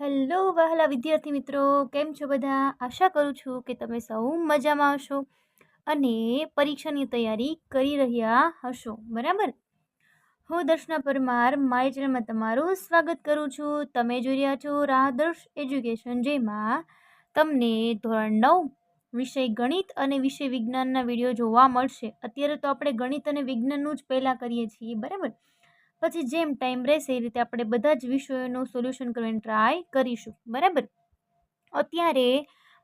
Hello વહાલા વિદ્યાર્થી મિત્રો, કેમ છો બધા? આશા કરું છું કે તમે સૌ મજામાં હશો અને પરીક્ષાની તૈયારી કરી રહ્યા હશો. બરાબર. હું દર્શના પરમાર મારી ચેનલમાં તમારું સ્વાગત કરું છું. તમે જોઈ રહ્યા છો રાહદર્શ એજ્યુકેશન, જેમાં તમને ધોરણ 9 વિષય ગણિત અને વિષય વિજ્ઞાનના વિડીયો જોવા મળશે. અત્યારે તો આપણે ગણિત અને વિજ્ઞાનનું જ પહેલાં કરીએ છીએ. બરાબર. પછી જેમ ટાઈમ રહેશે એ રીતે આપણે બધા જ વિષયોનું સોલ્યુશન કરવાની ટ્રાય કરીશું. બરાબર. અત્યારે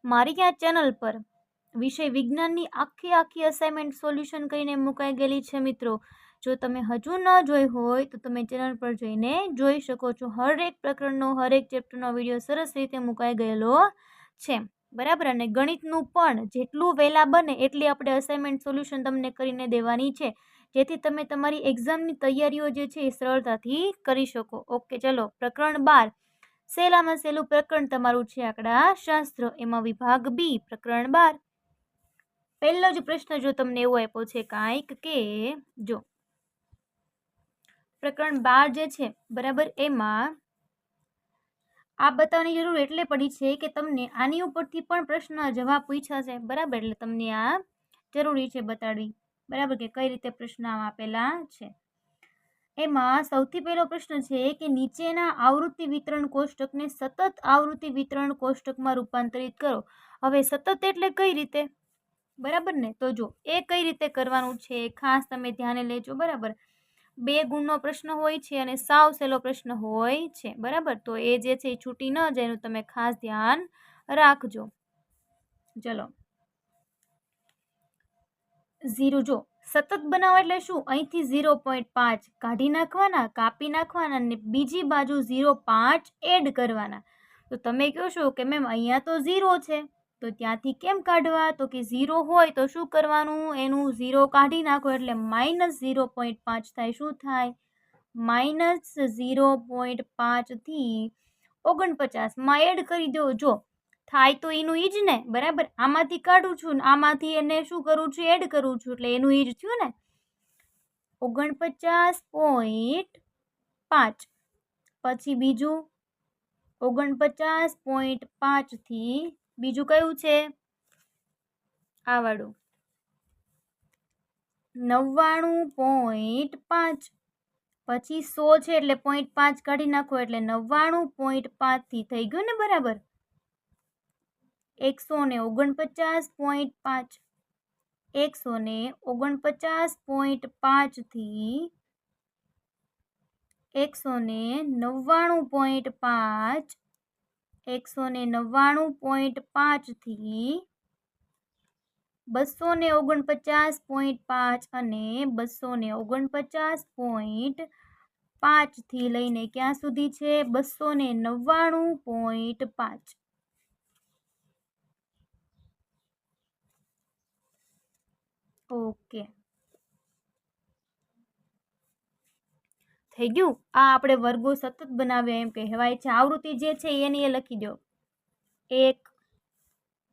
મારી આ ચેનલ પર વિષય વિજ્ઞાનની આખી અસાઇનમેન્ટ સોલ્યુશન કરીને મુકાઈ ગયેલી છે મિત્રો. જો તમે હજુ ન જોઈ હોય તો તમે ચેનલ પર જઈને જોઈ શકો છો. હરેક પ્રકરણનો હરેક ચેપ્ટરનો વિડીયો સરસ રીતે મુકાઈ ગયેલો છે. બરાબર. અને ગણિતનું પણ જેટલું વહેલા બને એટલી આપણે અસાઇનમેન્ટ સોલ્યુશન તમને કરીને દેવાની છે, જેથી તમે તમારી એક્ઝામની તૈયારીઓ જે છે એ સરળતાથી કરી શકો. ઓકે, ચલો. પ્રકરણ 12, સહેલામાં સહેલું પ્રકરણ તમારું છે આંકડાશાસ્ત્ર. એમાં વિભાગ બી, પ્રકરણ 12. પહેલો જ પ્રશ્ન જો તમને એવો આપ્યો છે કાંઈક કે જો પ્રકરણ 12 જે છે, બરાબર, એમાં આ બતાવવાની જરૂર એટલે પડી છે કે તમને આની ઉપરથી પણ પ્રશ્ન જવાબ પૂછાશે. બરાબર. એટલે તમને આ જરૂરી છે બતાડવી. બરાબર, કે કઈ રીતે પ્રશ્ન આપેલા છે. એમાં સૌથી પહેલો પ્રશ્ન છે કે નીચેના આવૃત્તિ વિતરણ કોષ્ટકને સતત આવૃત્તિ વિતરણ કોષ્ટકમાં રૂપાંતરિત કરો. હવે સતત એટલે કઈ રીતે? બરાબર ને? તો જો એ કઈ રીતે કરવાનું છે ખાસ તમે ધ્યાને લેજો. બરાબર. 2 ગુણનો પ્રશ્ન હોય છે અને સાવ સહેલો પ્રશ્ન હોય છે. બરાબર. તો એ જે છે એ છૂટી ન જાય એનું તમે ખાસ ધ્યાન રાખજો. ચલો. 0 જો સતત બનાવો એટલે શું? અહીંથી 0.5 કાઢી નાખવાના, કાપી નાખવાના અને બીજી બાજુ 0.5 એડ કરવાના. તો તમે કહો છો કે મેમ અહીંયા તો 0 છે, તો ત્યાંથી કેમ કાઢવા? તો કે 0 હોય તો શું કરવાનું? એનું 0 કાઢી નાખો એટલે -0.5 થાય. શું થાય? -0.5 થી 49 માં એડ કરી દો. જો થાય તો એનું ઈ જ ને. બરાબર. આમાંથી કાઢું છું ને આમાંથી એને શું કરું છું? એડ કરું છું, એટલે એનું ઈ જ થયું ને. 49.5 પછી બીજું 49.5 થી બીજું કયું છે? આ વાળું 99.5 પછી 100 છે એટલે 0.5 કાઢી નાખો એટલે 99.5 થી થઈ ગયું ને. બરાબર. 149.5 149.5 થી 199.5 199.5 થી 249.5 અને 249.5 થી લઈને ક્યાં સુધી છે? 299.5. ઓકે, થઈ ગયું. આ આપણે વર્ગો સતત બનાવ્યા એમ કહેવાય છે. આવૃત્તિ જે છે એની એ લખી દો. 1,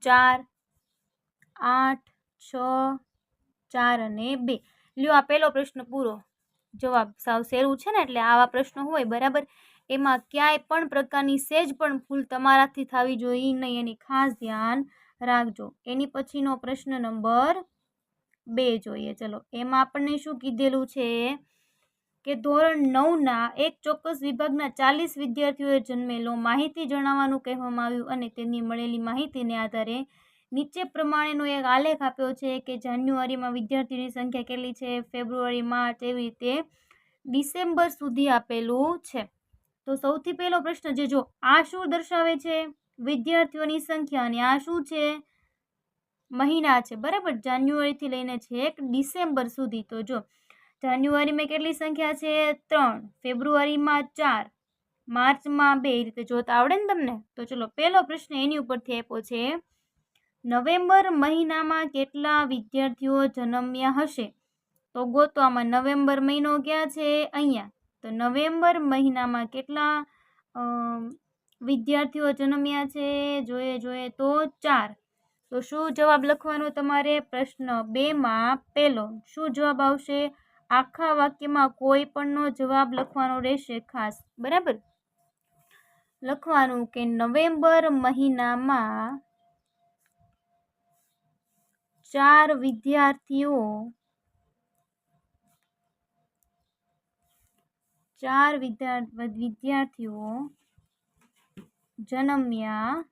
4, 8, 6, 4 અને 2. લ્યો, આ પહેલો પ્રશ્ન પૂરો. જવાબ સાવ સહેલું છે ને, એટલે આવા પ્રશ્નો હોય. બરાબર. એમાં ક્યાંય પણ પ્રકારની સેજ પણ ભૂલ તમારાથી થવી જોઈએ નહીં, એની ખાસ ધ્યાન રાખજો. એની પછીનો પ્રશ્ન નંબર 2 જોઈએ. ચલો. એમાં આપણને શું કીધેલું છે કે ધોરણ 9ના એક ચોક્કસ વિભાગના 40 વિદ્યાર્થીઓએ જન્મેલો માહિતી જણાવવાનું કહેવામાં આવ્યું અને તેની મળેલી માહિતીને આધારે નીચે પ્રમાણેનો એક આલેખ આપ્યો છે કે જાન્યુઆરીમાં વિદ્યાર્થીઓની સંખ્યા કેટલી છે, ફેબ્રુઆરી, માર્ચ, એવી રીતે ડિસેમ્બર સુધી આપેલું છે. તો સૌથી પહેલો પ્રશ્ન જે જો આ શું દર્શાવે છે? વિદ્યાર્થીઓની સંખ્યા. અને આ શું છે? મહિના છે. બરાબર. જાન્યુઆરીથી લઈને છેક ડિસેમ્બર સુધી. તો જો જાન્યુઆરીમાં કેટલી સંખ્યા છે? 3, ફેબ્રુઆરીમાં 4, માર્ચમાં 2. એ રીતે જોતા આવડે ને તમને? તો ચલો, પહેલો પ્રશ્ન એની ઉપરથી આપ્યો છે. નવેમ્બર મહિનામાં કેટલા વિદ્યાર્થીઓ જન્મ્યા હશે? તો ગોતો. આમાં નવેમ્બર મહિનો ક્યાં છે? અહીંયા. તો નવેમ્બર મહિનામાં કેટલા વિદ્યાર્થીઓ જન્મ્યા છે? જોઈએ તો 4. તો શું જવાબ લખવાનો તમારે? પ્રશ્ન 2માં પહેલો શું જવાબ આવશે? આખા વાક્યમાં કોઈ પણનો જવાબ લખવાનો રહેશે ખાસ. બરાબર. લખવાનું કે નવેમ્બર મહિનામાં 4 વિદ્યાર્થીઓ જન્મ્યા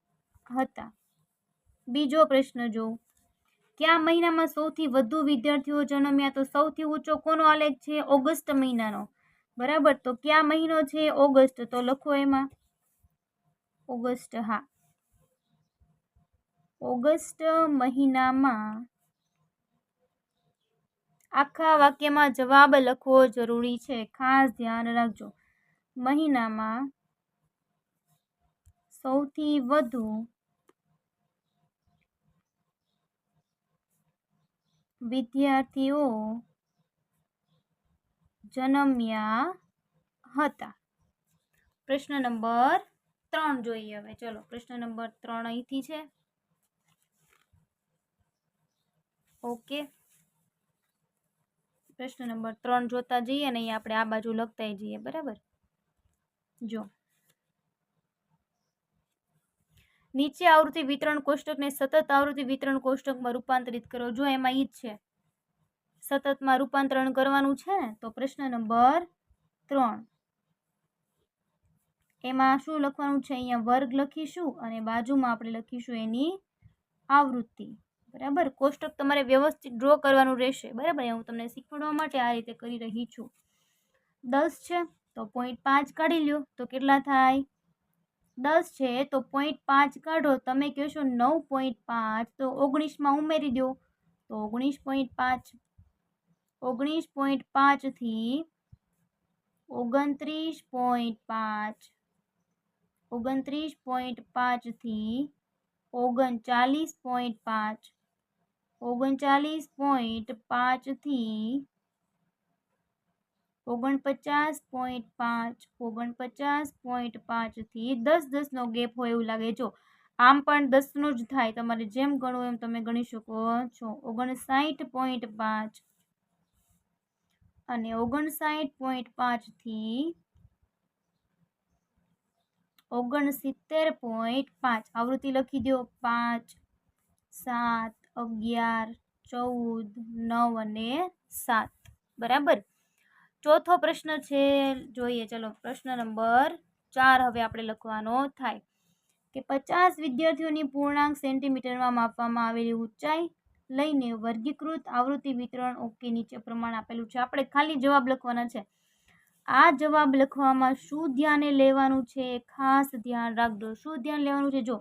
હતા. બીજો પ્રશ્ન જો, કયા મહિનામાં સૌથી વધુ વિદ્યાર્થીઓ જન્મ્યા? તો સૌથી ઊંચો કોનો આલેખ છે? ઓગસ્ટ મહિનાનો. બરાબર, તો કયા મહિનો છે? ઓગસ્ટ. તો લખો એમાં ઓગસ્ટ. હા, ઓગસ્ટ મહિનામાં આખા વાક્યમાં જવાબ લખવો જરૂરી છે, ખાસ ધ્યાન રાખજો. મહિનામાં સૌથી વધુ વિદ્યાર્થીઓ જન્મ્યા હતા. પ્રશ્ન નંબર 3 જોઈએ હવે. ચલો, પ્રશ્ન નંબર 3 અહીંથી છે. ઓકે, પ્રશ્ન નંબર 3 જોતા જઈએ અને અહીં આપણે આ બાજુ લખતા જઈએ. બરાબર, જો નીચે આવૃત્તિ વિતરણ કોષ્ટકને સતત આવૃત્તિ વિતરણ કોષ્ટકમાં રૂપાંતરિત કરો. જો એમાં ઈ જ છે, સતતમાં રૂપાંતરણ કરવાનું છે ને. તો પ્રશ્ન નંબર 3 એમાં શું લખવાનું છે? અહીંયા વર્ગ લખીશું અને બાજુમાં આપણે લખીશું એની આવૃત્તિ. બરાબર, કોષ્ટક તમારે વ્યવસ્થિત ડ્રો કરવાનું રહેશે. બરાબર, હું તમને શીખવાડવા માટે આ રીતે કરી રહી છું. 10 છે તો 0.5 કાઢી લ્યો તો કેટલા થાય? 10 છે તો 0.5 કાઢો. તમે કહેશો 9.5 તો 19માં ઉમેરી દો. તો 19.5 થી 29.5 થી 39.5 થી 49.5 થી 10 નો ગેપ હોય એવું લાગે. જો આમ પણ 10 નો જ થાય, તમારે જેમ ગણવું એમ તમે ગણી શકો છો. 59.5 અને 59.5 થી 69.5 આવૃત્તિ લખી દો. 5, 7, 11, 14, 9 અને 7. બરાબર, ચોથો પ્રશ્ન છે, જોઈએ. ચલો, પ્રશ્ન નંબર 4 હવે આપણે લખવાનો થાય કે 50 વિદ્યાર્થીઓની પૂર્ણાંક સેન્ટીમીટરમાં માપવામાં આવેલી ઊંચાઈ લઈને વર્ગીકૃત આવૃત્તિ વિતરણ. ઓકે, નીચે પ્રમાણ આપેલું છે. આપણે ખાલી જવાબ લખવાના છે. આ જવાબ લખવામાં શું ધ્યાને લેવાનું છે? ખાસ ધ્યાન રાખજો. શું ધ્યાન લેવાનું છે? જો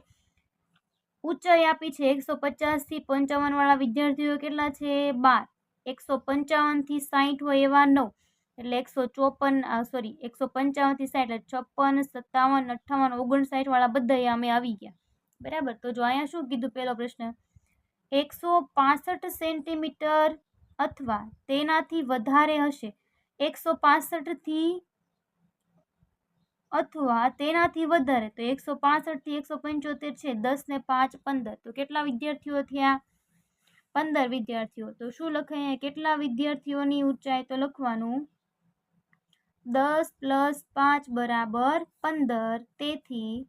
ઊંચાઈ આપી છે 150 થી 55 વાળા વિદ્યાર્થીઓ કેટલા છે? 12. 155 થી 60 હોય એવા 9, એટલે 155 થી 60 એટલે 56, 57, 58, 59 વાળા બધા અમે આવી ગયા. બરાબર, તો જો અહીંયા શું કીધું? પહેલો પ્રશ્ન 165 સેન્ટીમીટર અથવા તેનાથી વધારે હશે. 165 થી અથવા તેનાથી વધારે, તો 165 થી 175 છે. 10 ને 5 15, તો કેટલા વિદ્યાર્થીઓ થયા? 15 વિદ્યાર્થીઓ. તો શું લખાય? કેટલા વિદ્યાર્થીઓની ઊંચાઈ? તો લખવાનું 10 + 5 = 15. તેથી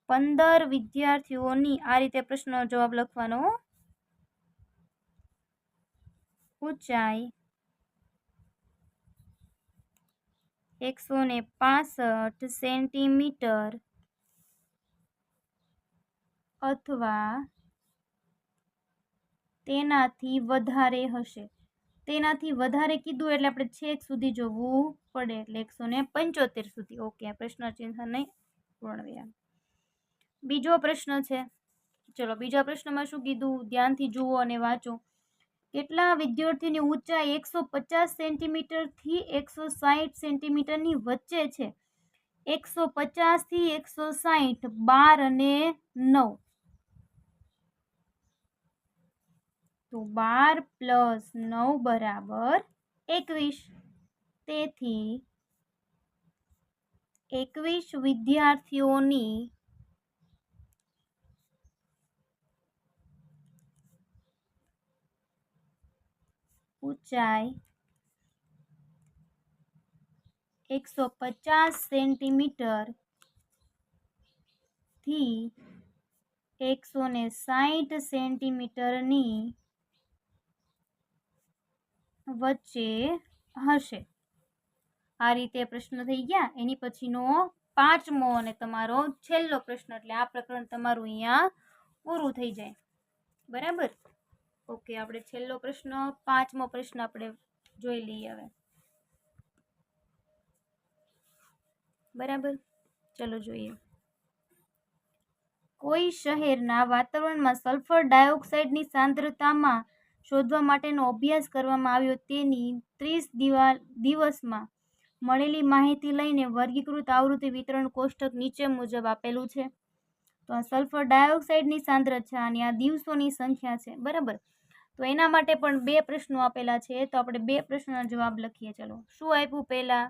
15 વિદ્યાર્થીઓની આ રીતે પ્રશ્નનો જવાબ લખવાનો. ઊંચાઈ 165 સેન્ટીમીટર અથવા તેનાથી વધારે હશે. તેનાથી વધારે કીધું એટલે આપણે છેક સુધી જોવું પડે, એટલે 175 સુધી. ઓકે, પ્રશ્ન ચિહ્ન નહીં, પૂર્ણ વિરામ. બીજો પ્રશ્ન છે. ચલો, બીજા પ્રશ્નમાં શું કીધું? ધ્યાનથી જુઓ અને વાંચો. કેટલા વિદ્યાર્થીઓની ઊંચાઈ 150 સેન્ટીમીટર થી 160 સેન્ટીમીટરની વચ્ચે છે? 150 થી 160, 12 અને 9. તો 12 + 9 = 21. તેથી 21 વિદ્યાર્થીઓની ઊંચાઈ 150 સેન્ટીમીટર થી 160 સેન્ટીમીટરની વચ્ચે હશે। આ રીતે પ્રશ્ન થઈ ગયા। એની પછીનો 5મો અને તમારો છેલ્લો પ્રશ્ન, એટલે આ પ્રકરણ તમારું અહીંયા પૂરું થઈ જાય। બરાબર, ઓકે, આપણે છેલ્લો પ્રશ્ન 5મો પ્રશ્ન આપણે જોઈ લઈએ હવે। બરાબર, ચલો જોઈએ। કોઈ શહેરના વાતાવરણમાં સલ્ફર ડાયોક્સાઇડની સાંદ્રતામાં શોધવા માટેનો અભ્યાસ કરવામાં આવ્યો। તેની 30 દિવસમાં મળેલી માહિતી લઈને વર્ગીકૃત આવૃત્તિ વિતરણ કોષ્ટક નીચે મુજબ આપેલું છે। તો આ સલ્ફર ડાયોક્સાઇડની સાંદ્રતા અને આ દિવસોની સંખ્યા છે। બરાબર, તો એના માટે પણ 2 પ્રશ્નો આપેલા છે। તો આપણે 2 પ્રશ્નોના જવાબ લખીએ। ચલો, શું આપ્યું? પહેલા,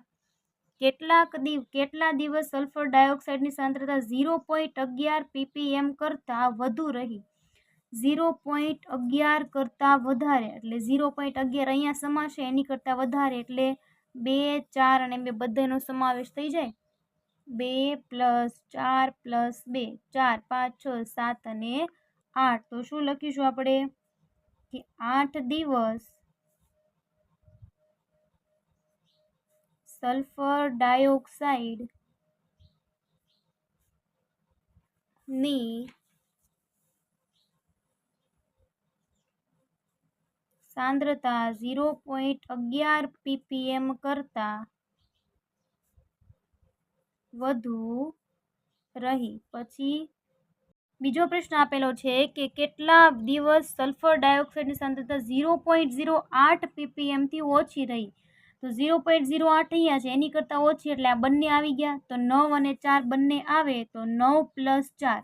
કેટલા દિવસ સલ્ફર ડાયોક્સાઇડની સાંદ્રતા 0.11 ppm કરતાં વધુ રહી? 0.11 કરતાં વધારે એટલે 0.11 અહીંયા સમાશે, એની કરતાં વધારે એટલે 2, 4 અને 2 બધાનો સમાવેશ થઈ જાય। 2 + 4 + 2, 4, 5, 6, 7 અને 8। તો શું લખીશું આપણે કે 8 દિવસ સલ્ફર ડાયોક્સાઇડ ની સાંદ્રતા 0.11 ppm કરતાં વધુ રહી। પછી બીજો પ્રશ્ન આપેલો છે કે કેટલા દિવસ સલ્ફર ડાયોક્સાઇડની સાંદ્રતા 0.08 ppm થી ઓછી રહી? તો 0.08 અહીંયા છે, એની કરતાં ઓછી એટલે આ બંને આવી ગયા। તો 9 અને 4 બંને આવે તો 9 + 4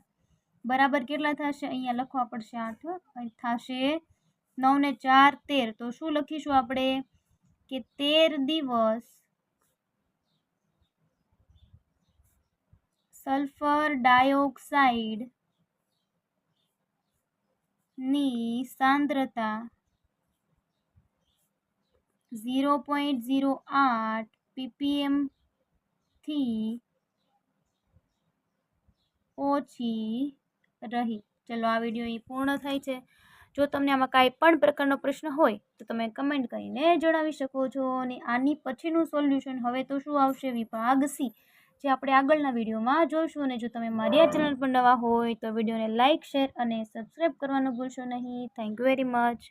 બરાબર કેટલા થશે? અહીંયા લખવા પડશે 8, થશે 9 ને 4 13। તો શું લખીશું આપણે કે 13 દિવસ સલ્ફર ડાયોક્સાઇડ ની સાંદ્રતા 0.08 ppm થી ઓછી રહી। ચલો, આ વિડીયો અહીં પૂર્ણ થાય છે। જો તમને આમાં કાંઈ પણ પ્રકારનો પ્રશ્ન હોય તો તમે કમેન્ટ કરીને જણાવી શકો છો। અને આની પછીનું સોલ્યુશન હવે તો શું આવશે? વિભાગ સી, જે આપણે આગળના વિડીયોમાં જોઈશું। અને જો તમે મારી આ ચેનલ પર નવા હોય તો વિડીયોને લાઇક, શેર અને સબસ્ક્રાઈબ કરવાનું ભૂલશો નહીં। Thank you very much.